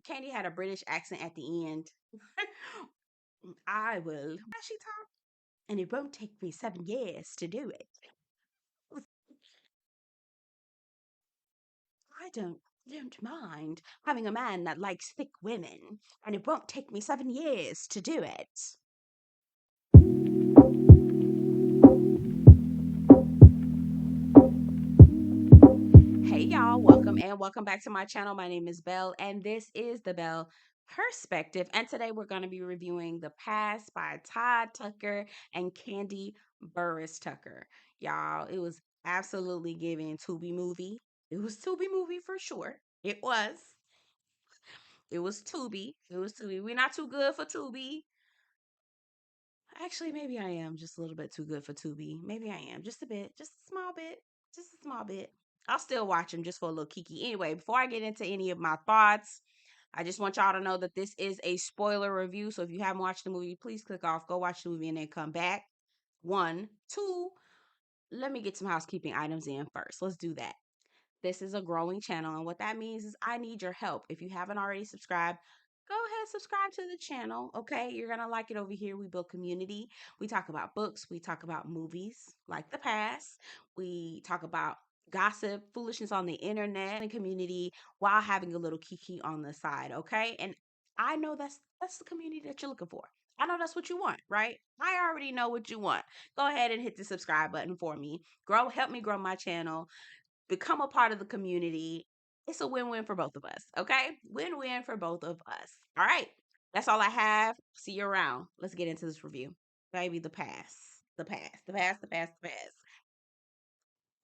Kandi had a British accent at the end. I will. How she talk? And it won't take me 7 years to do it. I don't mind having a man that likes thick women, and it won't take me 7 years to do it. Hey y'all, welcome back to my channel. My name is Belle, and this is the Belle Perspective. And today we're going to be reviewing The Past by Todd Tucker and Kandi Burress Tucker. Y'all, it was absolutely giving Tubi movie. It was Tubi movie for sure. It was. It was Tubi. It was Tubi. We're not too good for Tubi. Actually, maybe I am just a little bit too good for Tubi. Maybe I am just a bit, just a small bit, just a small bit. I'll still watch him just for a little kiki. Anyway, before I get into any of my thoughts, I just want y'all to know that this is a spoiler review. So if you haven't watched the movie, please click off, go watch the movie, and then come back. One, two, let me get some housekeeping items in first. Let's do that. This is a growing channel, and what that means is I need your help. If you haven't already subscribed, go ahead, subscribe to the channel. Okay, you're gonna like it over here. We build community. We talk about books, we talk about movies like The Past, we talk about gossip, foolishness on the internet and community, while having a little kiki on the side. Okay, and I know that's the community that you're looking for. I know that's what you want, right? I already know what you want. Go ahead and hit the subscribe button for me. Help me grow my channel, become a part of the community. It's a win-win for both of us. Okay, win-win for both of us. All right, that's all I have. See you around. Let's get into this review. Baby, the past, the past, the past, the past, the past.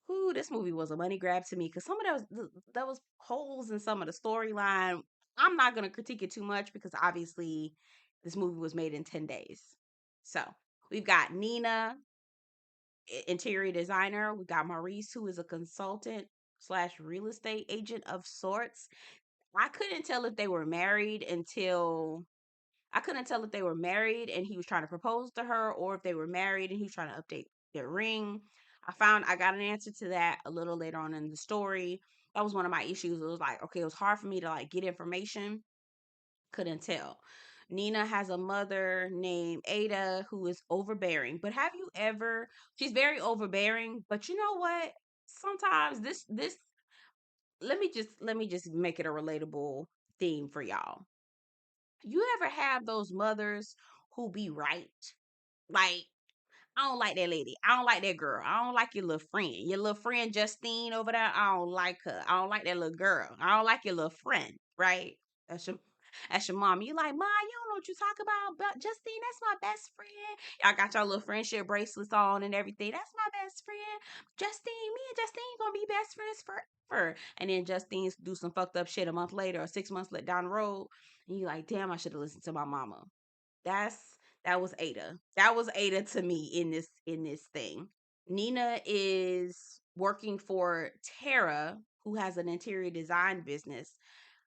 Whoo, this movie was a money grab to me because some of those holes in some of the storyline. I'm not gonna critique it too much because obviously this movie was made in 10 days. So we've got Nina, interior designer. We got Maurice, who is a consultant slash real estate agent of sorts. I couldn't tell if they were married until I couldn't tell if they were married and he was trying to propose to her, or if they were married and he was trying to update their ring. I got an answer to that a little later on in the story. That was one of my issues. It was like, okay, it was hard for me to like get information. Couldn't tell. Nina has a mother named Ada who is overbearing. But have you ever, she's very overbearing, but you know what? Sometimes this let me just make it a relatable theme for y'all. You ever have those mothers who be right? Like, I don't like that lady. I don't like that girl. I don't like your little friend. Your little friend Justine over there. I don't like her. I don't like that little girl. I don't like your little friend. Right? That's your that's your mom. You like, Ma, you don't know what you talk about. But Justine, that's my best friend. Y'all got your little friendship bracelets on and everything. That's my best friend. Justine, me and Justine gonna be best friends forever. And then Justine do some fucked up shit a month later or 6 months down the road. And you like, damn, I should have listened to my mama. That's that was Ada. That was Ada to me in this thing. Nina is working for Tara, who has an interior design business.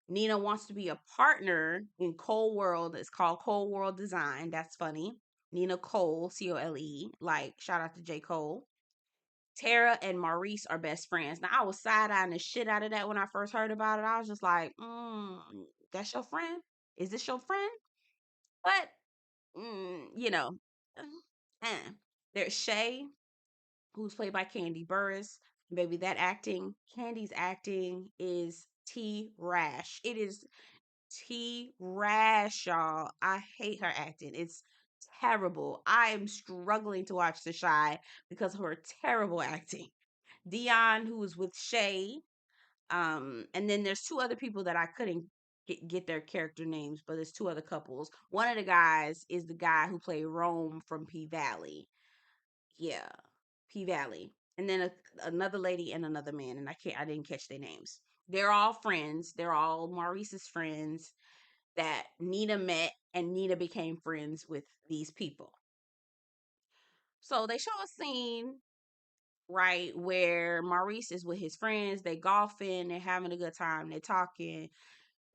Nina wants to be a partner in Cole World. It's called Cole World Design. That's funny. Nina Cole, Cole. Like, shout out to J. Cole. Tara and Maurice are best friends. Now, I was side eyeing the shit out of that when I first heard about it. I was just like, that's your friend? Is this your friend? But you know, eh. There's Shay, who's played by Kandi Burress. Baby, that acting, Candy's acting is T rash. It is T rash, y'all. I hate her acting. It's terrible. I am struggling to watch The Shy because of her terrible acting. Dion, who is with Shay, and then there's two other people that I couldn't get their character names, but there's two other couples. One of the guys is the guy who played Rome from P Valley. Yeah, P Valley. And then another lady and another man, and I didn't catch their names. They're all friends. They're all Maurice's friends that Nina met, and Nina became friends with these people. So they show a scene, right, where Maurice is with his friends. They golfing, they're having a good time, they're talking.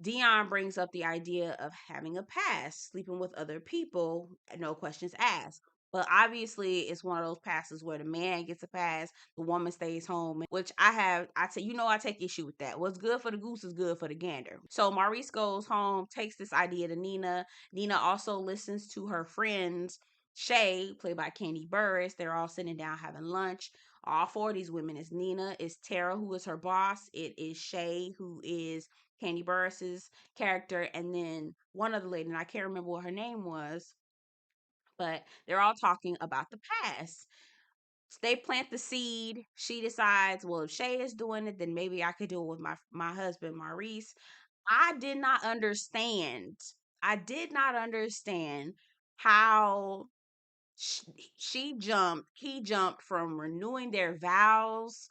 Dion brings up the idea of having a past, sleeping with other people, no questions asked. But obviously, it's one of those passes where the man gets a pass, the woman stays home, which I say, I take issue with that. What's good for the goose is good for the gander. So Maurice goes home, takes this idea to Nina. Nina also listens to her friends, Shay, played by Kandi Burress. They're all sitting down having lunch. All four of these women is Nina, is Tara, who is her boss. It is Shay, who is Kandi Burress's character, and then one other lady, and I can't remember what her name was, but they're all talking about the past. So they plant the seed. She decides, well, if Shay is doing it, then maybe I could do it with my husband, Maurice. I did not understand. I did not understand how he jumped from renewing their vows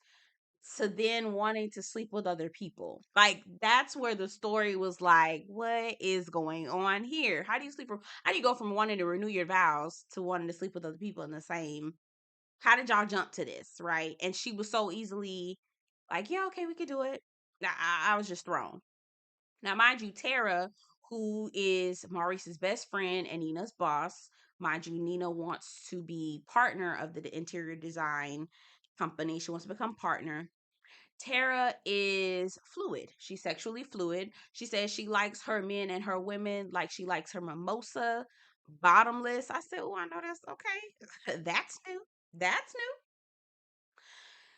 to then wanting to sleep with other people. Like, that's where the story was like, what is going on here? How do you go from wanting to renew your vows to wanting to sleep with other people in the same? How did y'all jump to this, right? And she was so easily like, yeah, okay, we could do it. I was just thrown. Now, mind you, Tara, who is Maurice's best friend and Nina's boss, mind you, Nina wants to be partner of the interior design company. She wants to become partner. Tara is fluid. She's sexually fluid. She says she likes her men and her women like she likes her mimosa, bottomless. I said, oh, I know that's okay. That's new. That's new.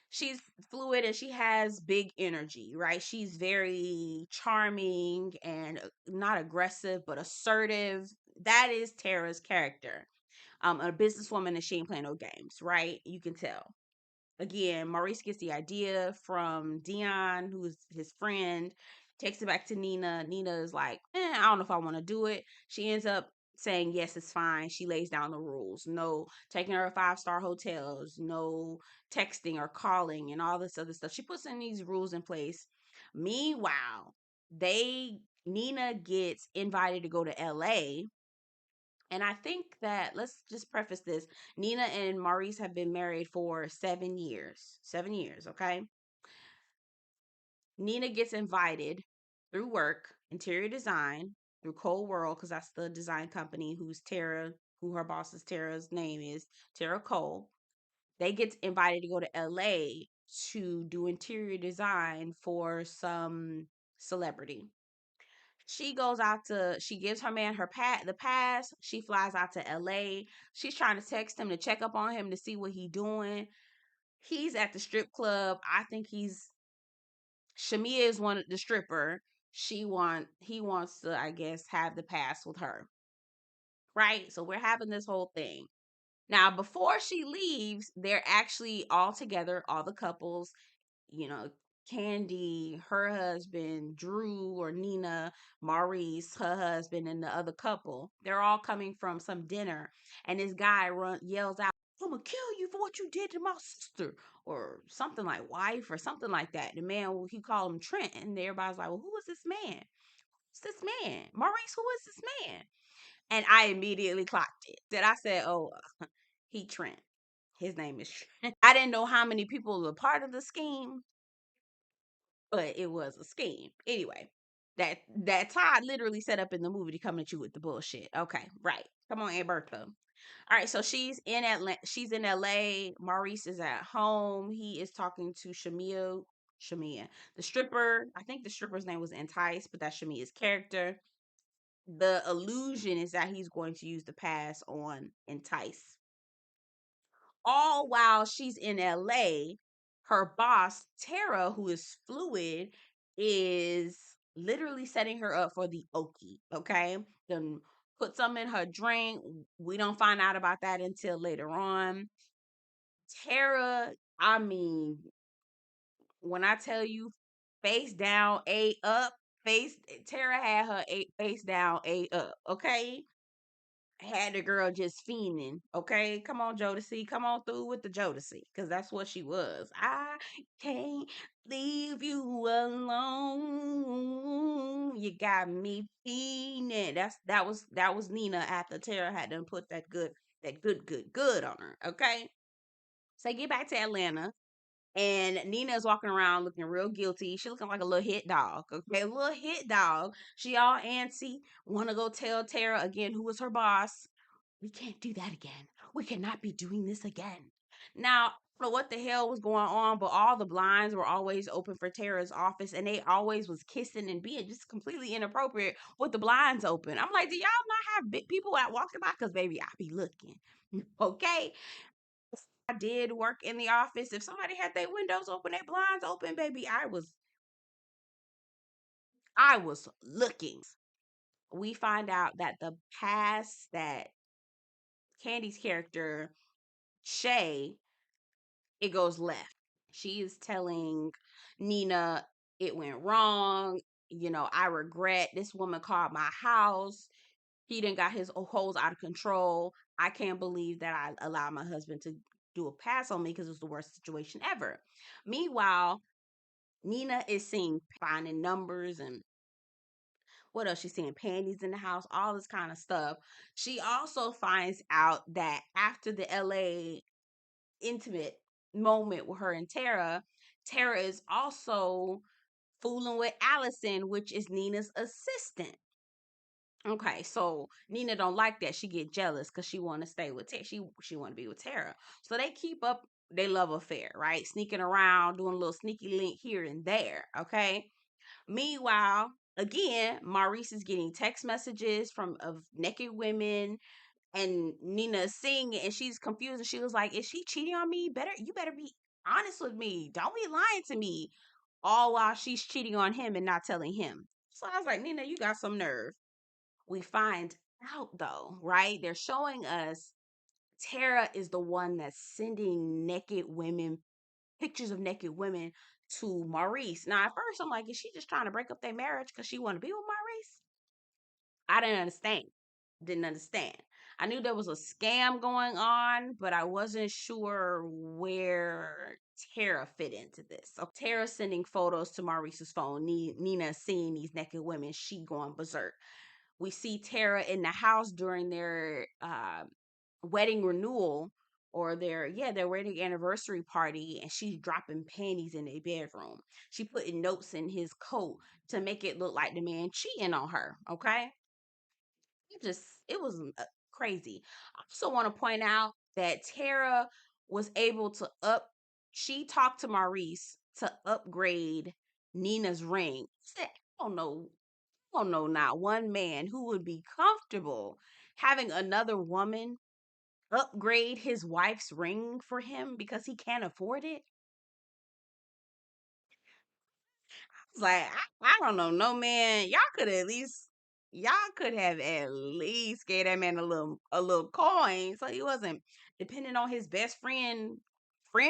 She's fluid and she has big energy, right? She's very charming and not aggressive, but assertive. That is Tara's character. A businesswoman and she ain't playing no games, right? You can tell. Again, Maurice gets the idea from Dion, who's his friend, takes it back to Nina. Nina is like, I don't know if I want to do it. She ends up saying, yes, it's fine. She lays down the rules. No taking her to 5-star hotels, no texting or calling and all this other stuff. She puts in these rules in place. Meanwhile, Nina gets invited to go to LA. And I think that, let's just preface this, Nina and Maurice have been married for 7 years. 7 years, okay? Nina gets invited through work, interior design, through Cole World, because that's the design company who her boss's Tara's name is, Tara Cole. They get invited to go to LA to do interior design for some celebrity. She gives her man the pass. She flies out to LA. She's trying to text him to check up on him to see what he doing. He's at the strip club. I think Shamia is the stripper. He wants to, I guess, have the pass with her. Right? So we're having this whole thing. Now, before she leaves, they're actually all together, all the couples, you know, Kandi, her husband, Drew or Nina, Maurice, her husband, and the other couple. They're all coming from some dinner, and this guy yells out, "I'm gonna kill you for what you did to my sister," or something like wife or something like that. The man, he called him Trent, and everybody's like, "Well, who is this man? Who's this man, Maurice? Who is this man?" And I immediately clocked it. That I said, "Oh, he Trent. His name is Trent." I didn't know how many people were part of the scheme, but it was a scheme. Anyway, that Todd literally set up in the movie to come at you with the bullshit. Okay, right. Come on, Aunt Bertha. All right, so she's in Atlanta. She's in LA. Maurice is at home. He is talking to Shamia, the stripper. I think the stripper's name was Entice, but that's Shamia's character. The illusion is that he's going to use the pass on Entice. All while she's in LA, her boss, Tara, who is fluid, is literally setting her up for the Okie. Okay. Then put some in her drink. We don't find out about that until later on. Tara, I mean, when I tell you face down, A up, Tara had her face down, A up. Okay. Had the girl just fiending. Okay, come on, Jodeci, come on through with the Jodeci, because that's what she was. I can't leave you alone. You got me fiending. That was Nina after Tara had done put that good on her. Okay, so get back to Atlanta. And Nina is walking around looking real guilty. She looking like a little hit dog. Okay, a little hit dog. She all antsy. Want to go tell Tara again who was her boss. We can't do that again. We cannot be doing this again. Now, I don't know what the hell was going on, but all the blinds were always open for Tara's office, and they always was kissing and being just completely inappropriate with the blinds open. I'm like, do y'all not have big people out walking by? Because baby, I be looking. Okay, I did work in the office. If somebody had their windows open, their blinds open, baby, I was looking. We find out that the past that Candy's character Shay, it goes left. She is telling Nina it went wrong. I regret this woman called my house. He didn't got his holes out of control. I can't believe that I allowed my husband to do a pass on me because it was the worst situation ever. Meanwhile, Nina is seeing finding numbers and what else? She's seeing panties in the house, all this kind of stuff. She also finds out that after the LA intimate moment with her and Tara, Tara is also fooling with Allison, which is Nina's assistant. Okay, so Nina don't like that. She get jealous because she want to stay with Tara. She want to be with Tara. So they keep up their love affair, right? Sneaking around, doing a little sneaky link here and there. Okay. Meanwhile, again, Maurice is getting text messages from of naked women, and Nina is seeing it, and she's confused. And she was like, "Is she cheating on me? You better be honest with me. Don't be lying to me." All while she's cheating on him and not telling him. So I was like, Nina, you got some nerve. We find out though, right? They're showing us Tara is the one that's sending naked women, pictures of naked women to Maurice. Now, at first, I'm like, is she just trying to break up their marriage because she want to be with Maurice? I didn't understand. Didn't understand. I knew there was a scam going on, but I wasn't sure where Tara fit into this. So Tara sending photos to Maurice's phone. Nina seeing these naked women. She going berserk. We see Tara in the house during their wedding renewal or their wedding anniversary party, and she's dropping panties in their bedroom. She putting notes in his coat to make it look like the man cheating on her. Okay, it was crazy. I also want to point out that Tara was able to up. She talked to Maurice to upgrade Nina's ring. I said, I don't know not one man who would be comfortable having another woman upgrade his wife's ring for him because he can't afford it. It's like I don't know, no man. Y'all could have at least gave that man a little coin so he wasn't depending on his best friend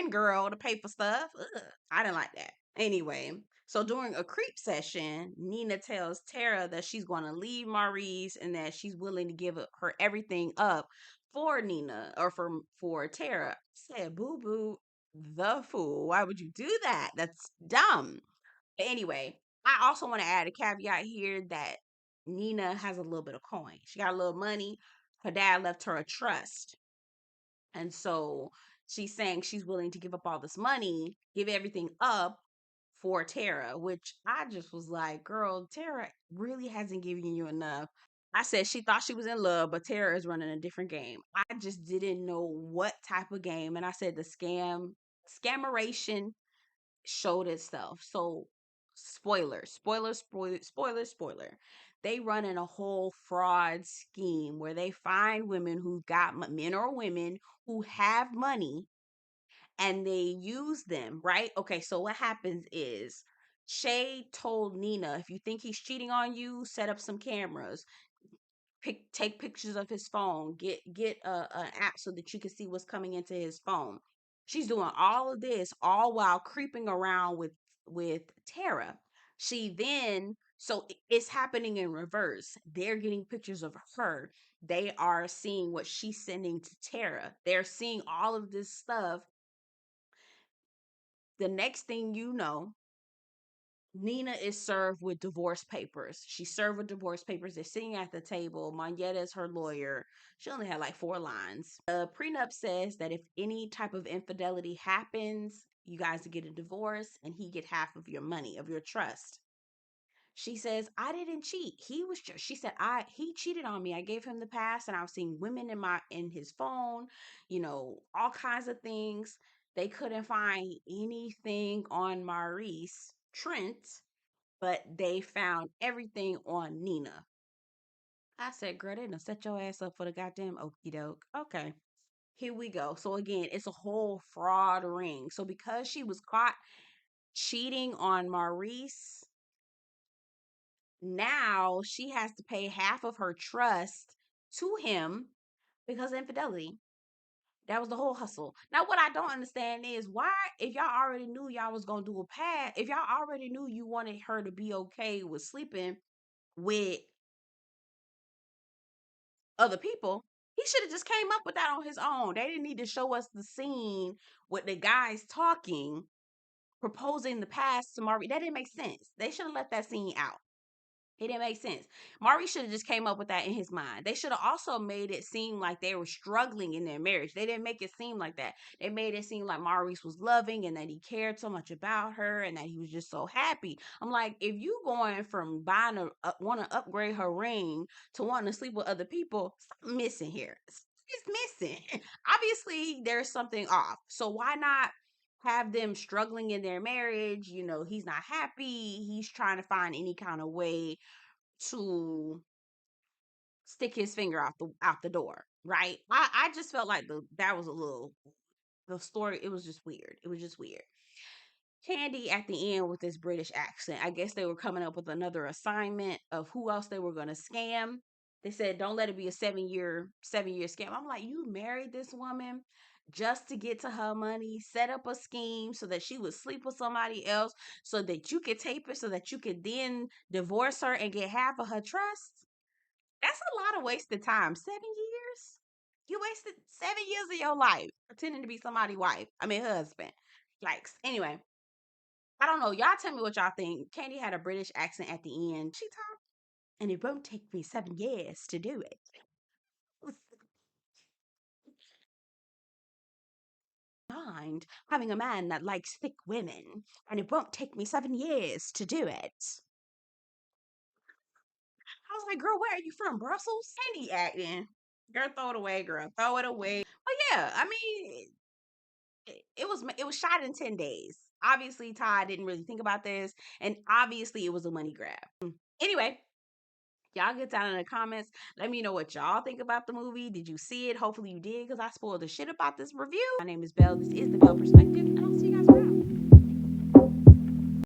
girl to pay for stuff. Ugh, I didn't like that. Anyway, so during a creep session, Nina tells Tara that she's going to leave Maurice and that she's willing to give her everything up for Nina or for Tara. I said, "Boo boo, the fool. Why would you do that? That's dumb." But anyway, I also want to add a caveat here that Nina has a little bit of coin. She got a little money. Her dad left her a trust. And so she's saying she's willing to give up all this money, give everything up for Tara, which I just was like, girl, Tara really hasn't given you enough. I said she thought she was in love, but Tara is running a different game. I just didn't know what type of game. And I said the scameration showed itself. So, spoiler. They run in a whole fraud scheme where they find women who got men or women who have money and they use them, right? Okay, so what happens is Shay told Nina, if you think he's cheating on you, set up some cameras, take pictures of his phone, get an app so that you can see what's coming into his phone. She's doing all of this all while creeping around with Tara. She then it's happening in reverse. They're getting pictures of her. They are seeing what she's sending to Tara. They're seeing all of this stuff. The next thing you know, Nina is served with divorce papers. She's served with divorce papers. They're sitting at the table. Moneta is her lawyer. She only had like 4 lines. The prenup says that if any type of infidelity happens, you guys get a divorce and he get half of your money, of your trust. She says, I didn't cheat. He was just, she said, he cheated on me. I gave him the pass and I've seen women in his phone, all kinds of things. They couldn't find anything on Maurice Trent, but they found everything on Nina. I said, girl, they done set your ass up for the goddamn okey doke. Okay. Here we go. So again, it's a whole fraud ring. So because she was caught cheating on Maurice, now she has to pay half of her trust to him because of infidelity. That was the whole hustle. Now, what I don't understand is why, if y'all already knew y'all was gonna do a pad, if y'all already knew you wanted her to be okay with sleeping with other people, he should have just came up with that on his own. They didn't need to show us the scene with the guys talking, proposing the past to Marvy. That didn't make sense. They should have left that scene out. It didn't make sense. Maury should have just came up with that in his mind. They should have also made it seem like they were struggling in their marriage. They didn't make it seem like that. They made it seem like Maurice was loving and that he cared so much about her and that he was just so happy. I'm like, if you going from buying want to upgrade her ring to wanting to sleep with other people, something missing here. It's missing. Obviously, there's something off. So why not have them struggling in their marriage? He's not happy. He's trying to find any kind of way to stick his finger out the door, right? I just felt like that was a little, the story, it was just weird. It was just weird. Kandi at the end with this British accent. I guess they were coming up with another assignment of who else they were gonna scam. They said, don't let it be a 7-year scam. I'm like, you married this woman just to get to her money, set up a scheme so that she would sleep with somebody else so that you could tape it so that you could then divorce her and get half of her trust. That's a lot of wasted time. 7 years? You wasted 7 years of your life pretending to be somebody's wife. I mean, husband. Yikes. Anyway, I don't know. Y'all tell me what y'all think. Kandi had a British accent at the end. She talked, and it won't take me 7 years to do it. Mind having a man that likes thick women, and it won't take me 7 years to do it. I was like, girl, where are you from? Brussels? Kandi acting. Girl, throw it away, girl. Throw it away. But yeah, I mean, it was shot in 10 days. Obviously, Todd didn't really think about this, and obviously it was a money grab. Anyway, y'all get down in the comments. Let me know what y'all think about the movie. Did you see it? Hopefully you did, because I spoiled the shit about this review. My name is Belle. This is the Belle Perspective, and I'll